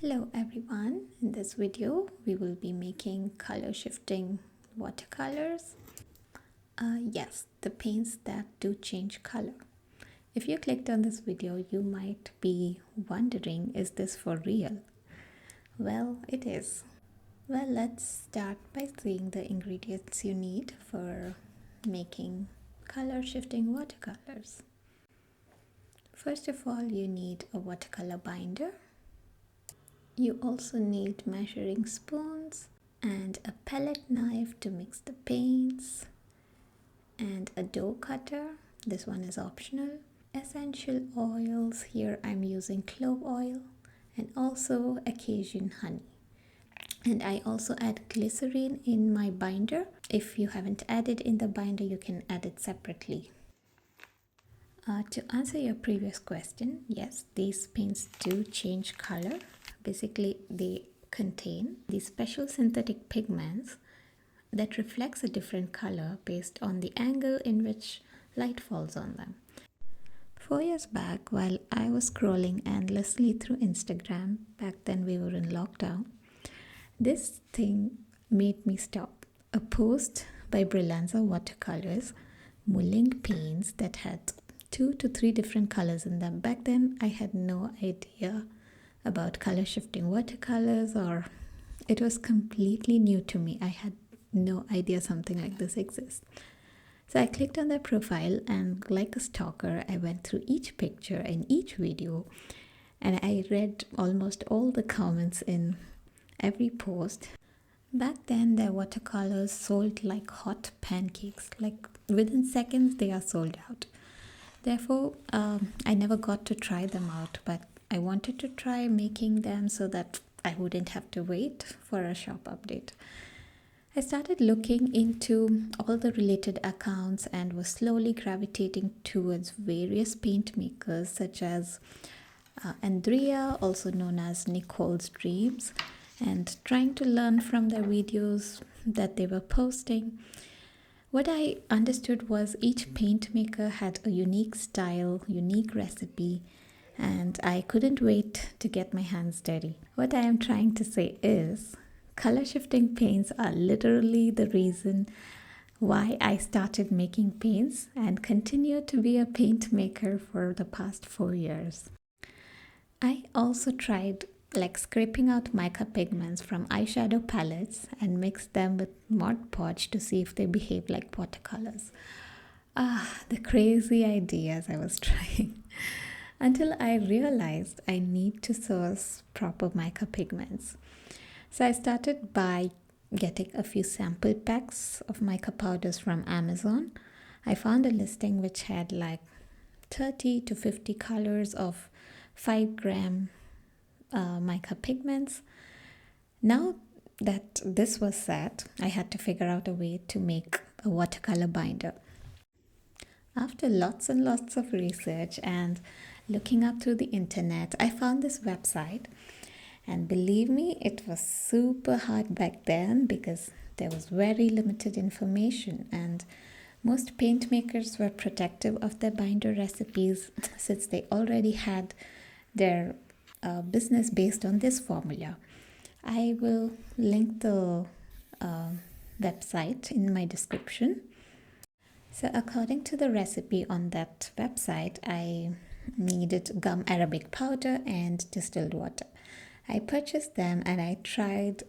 Hello everyone, in this video we will be making color shifting watercolors. Yes, the paints that do change color. If you clicked on this video, you might be wondering, is this for real? Well, it is. Well, let's start by seeing the ingredients you need for making color shifting watercolors. First of all, you need a watercolor binder. You also need measuring spoons and a palette knife to mix the paints and a dough cutter. This one is optional. Essential oils, here I'm using clove oil and also occasion honey. And I also add glycerine in my binder. If you haven't added in the binder, you can add it separately. To answer your previous question, yes, these paints do change color. Basically, they contain these special synthetic pigments that reflects a different color based on the angle in which light falls on them. 4 years back, while I was scrolling endlessly through Instagram, back then we were in lockdown, this thing made me stop. A post by Brillanza Watercolors, mulling paints that had 2 to 3 different colors in them. Back then, I had no idea about color shifting watercolors, or it was completely new to me. I had no idea something like this exists. So I clicked on their profile, and like a stalker, I went through each picture and each video, and I read almost all the comments in every post. Back then, their watercolors sold like hot pancakes. Like within seconds, they are sold out. Therefore, I never got to try them out, but I wanted to try making them so that I wouldn't have to wait for a shop update. I started looking into all the related accounts and was slowly gravitating towards various paint makers such as Andrea, also known as Nicole's Dreams, and trying to learn from their videos that they were posting. What I understood was each paint maker had a unique style, unique recipe, and I couldn't wait to get my hands dirty. What I am trying to say is, color shifting paints are literally the reason why I started making paints and continue to be a paint maker for the past 4 years. I also tried scraping out mica pigments from eyeshadow palettes and mixed them with Mod Podge to see if they behave like watercolors. The crazy ideas I was trying. Until I realized I need to source proper mica pigments. So I started by getting a few sample packs of mica powders from Amazon. I found a listing which had like 30 to 50 colors of 5-gram mica pigments. Now that this was set, I had to figure out a way to make a watercolor binder. After lots and lots of research and looking up through the internet, I found this website, and believe me, it was super hard back then because there was very limited information, and most paint makers were protective of their binder recipes since they already had their business based on this formula. I will link the website in my description. So according to the recipe on that website, I needed gum arabic powder and distilled water. I purchased them and I tried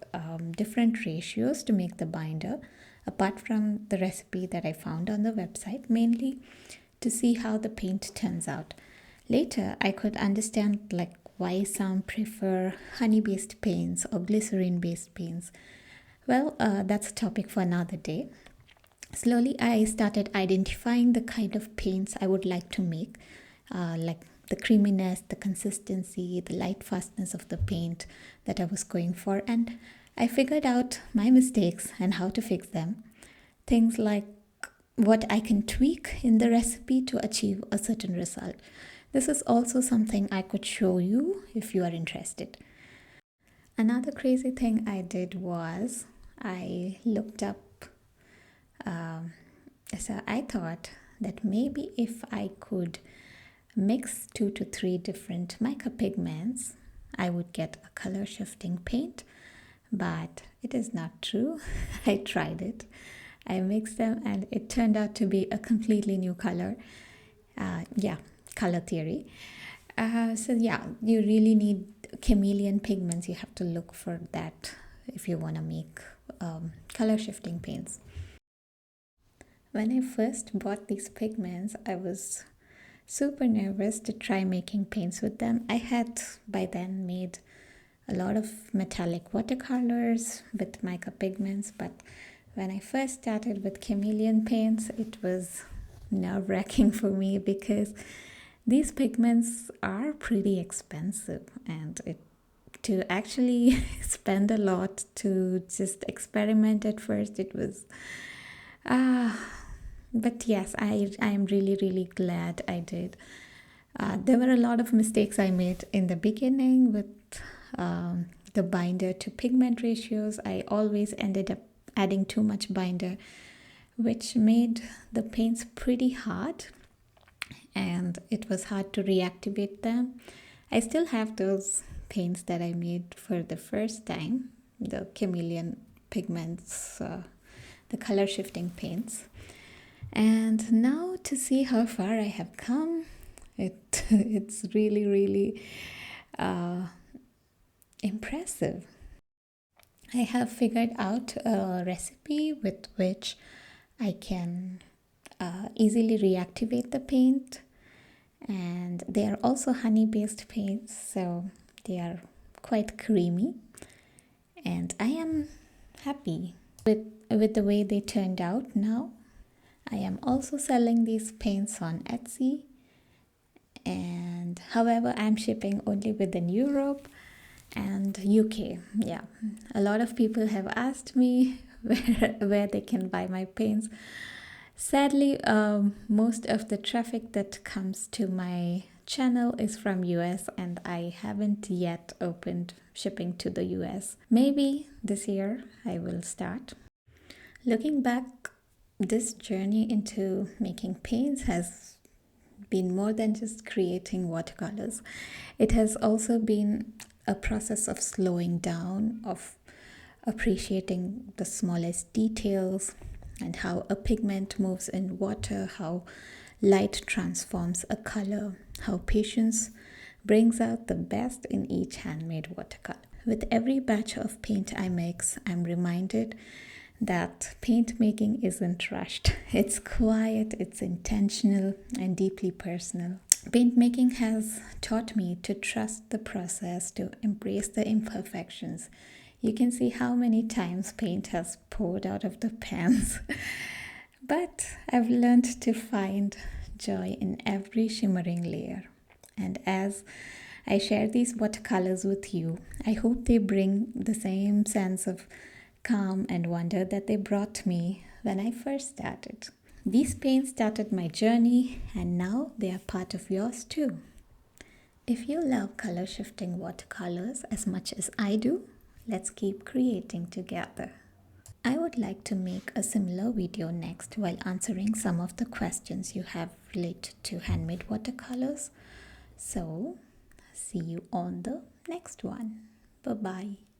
different ratios to make the binder, apart from the recipe that I found on the website, mainly to see how the paint turns out. Later, I could understand why some prefer honey-based paints or glycerine-based paints. Well, that's a topic for another day. Slowly, I started identifying the kind of paints I would like to make, like the creaminess, the consistency, the light fastness of the paint that I was going for. And I figured out my mistakes and how to fix them. Things like what I can tweak in the recipe to achieve a certain result. This is also something I could show you if you are interested. Another crazy thing I did was I looked up, so I thought that maybe if I could mix 2 to 3 different mica pigments I would get a color shifting paint, but it is not true. I tried it. I mixed them and it turned out to be a completely new color. Yeah, color theory. So yeah, you really need chameleon pigments. You have to look for that if you want to make color shifting paints. When I first bought these pigments, I was super nervous to try making paints with them. I had by then made a lot of metallic watercolors with mica pigments, but when I first started with chameleon paints, it was nerve-wracking for me because these pigments are pretty expensive, and to actually spend a lot to just experiment at first, it was but yes, I am really glad I did. There were a lot of mistakes I made in the beginning with the binder to pigment ratios. I always ended up adding too much binder, which made the paints pretty hard, and it was hard to reactivate them. I still have those paints that I made for the first time, the chameleon pigments, the color shifting paints. And now to see how far I have come, it's really impressive. I have figured out a recipe with which I can easily reactivate the paint, and they are also honey based paints, so they are quite creamy, and I am happy with the way they turned out now. I am also selling these paints on Etsy, and however, I'm shipping only within Europe and UK. Yeah, a lot of people have asked me where they can buy my paints. Sadly, most of the traffic that comes to my channel is from US, and I haven't yet opened shipping to the US. Maybe this year I will start. Looking back, this journey into making paints has been more than just creating watercolors. It has also been a process of slowing down, of appreciating the smallest details, and how a pigment moves in water, how light transforms a color, how patience brings out the best in each handmade watercolor. With every batch of paint I mix, I'm reminded that paint making isn't rushed. It's quiet, it's intentional, and deeply personal. Paint making has taught me to trust the process, to embrace the imperfections. You can see how many times paint has poured out of the pans. But I've learned to find joy in every shimmering layer. And as I share these watercolors with you, I hope they bring the same sense of calm and wonder that they brought me when I first started. These paints started my journey, and now they are part of yours too. If you love color shifting watercolors as much as I do, let's keep creating together. I would like to make a similar video next while answering some of the questions you have related to handmade watercolors. So, see you on the next one. Bye bye.